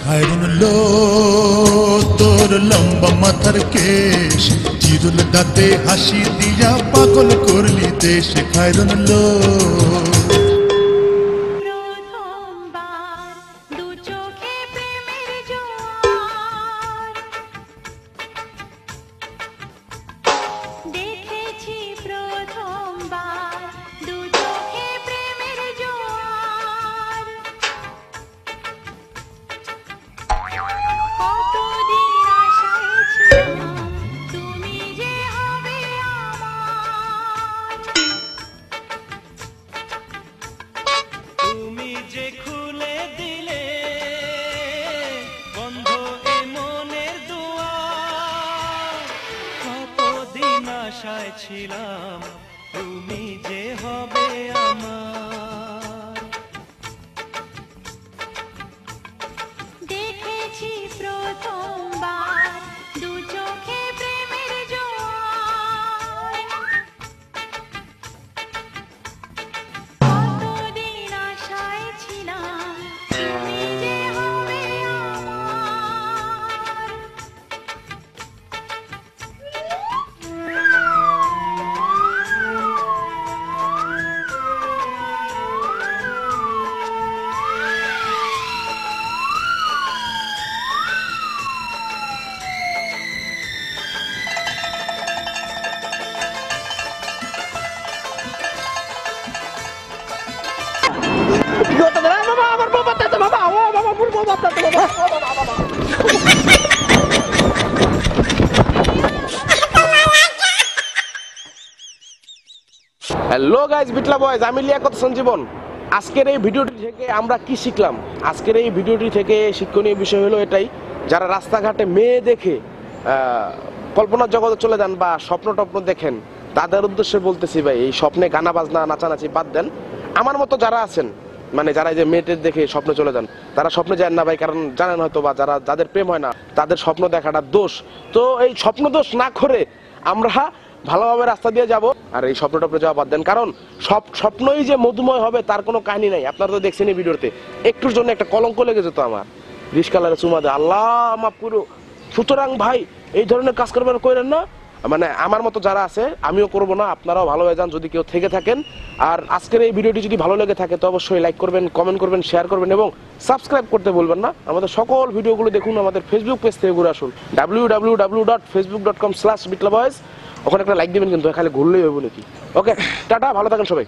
খায়রুন লো তোর লম্বা মাথার কেশ, চিরুল দাঁতে হাসি দিয়া পাগল করলি দেশ। খায়রুন লো ছিলাম তুমি যে হবে আমার। দেখেছি প্রথমবার দু চোখে প্রেমের জোয়ার, কতদিন আশায় ছিলাম তুমি যে হবে আমার। হ্যালো গাইজ, বিটলা বয়েজ, আমি লিয়াকত সঞ্জীবন। আজকের এই ভিডিওটি থেকে আমরা কি শিখলাম? আজকের এই ভিডিওটি থেকে শিক্ষণীয় বিষয় হলো এটাই, যারা রাস্তাঘাটে মেয়ে দেখে কল্পনার জগতে চলে যান বা স্বপ্ন টপ্ন দেখেন, তাদের উদ্দেশ্যে বলতেছি ভাই, এই স্বপ্নে গানা বাজনা নাচানাচি বাদ দেন। আমার মতো যারা আছেন, মানে যারা এই যে মেয়েদের দেখে স্বপ্নে চলে যান, তারা স্বপ্নে যান না ভাই, কারণ জানেন হয়তো বা যাদের প্রেম হয় না তাদের স্বপ্ন দেখাটা দোষ। তো এই স্বপ্ন দোষ না করে আমরা ভালোভাবে রাস্তা দিয়ে যাব, আর এই স্বপ্ন টপ্নে যাওয়া বাদ দেন, কারণ সব স্বপ্নই যে মধুময় হবে তার কোনো কাহিনী নাই। আপনারা তো দেখছেন এই ভিডিওতে, একটুর জন্য একটা কলঙ্ক লেগে যেত আমার, রিস্কালারে চুমা দেয়, আল্লাহ মাফ করো। সুতরাং ভাই এই ধরনের কাজ করবেন, করেন না। মানে আমার মতো যারা আছে, আমিও করব না, আপনারাও ভালো হয়ে যান যদি কেউ থেকে থাকেন। আর আজকের এই ভিডিওটি যদি ভালো লেগে থাকে তো অবশ্যই লাইক করবেন, কমেন্ট করবেন, শেয়ার করবেন এবং সাবস্ক্রাইব করতে ভুলবেন না। আমাদের সকল ভিডিওগুলো দেখুন আমাদের ফেসবুক পেজ থেকে ঘুরে আসুন, www.facebook.com/bitlaboys। ওখানে একটা লাইক দিবেন, কিন্তু খালি ঘুরলেই হবে নাকি। ওকে, টাটা, ভালো থাকেন সবাই।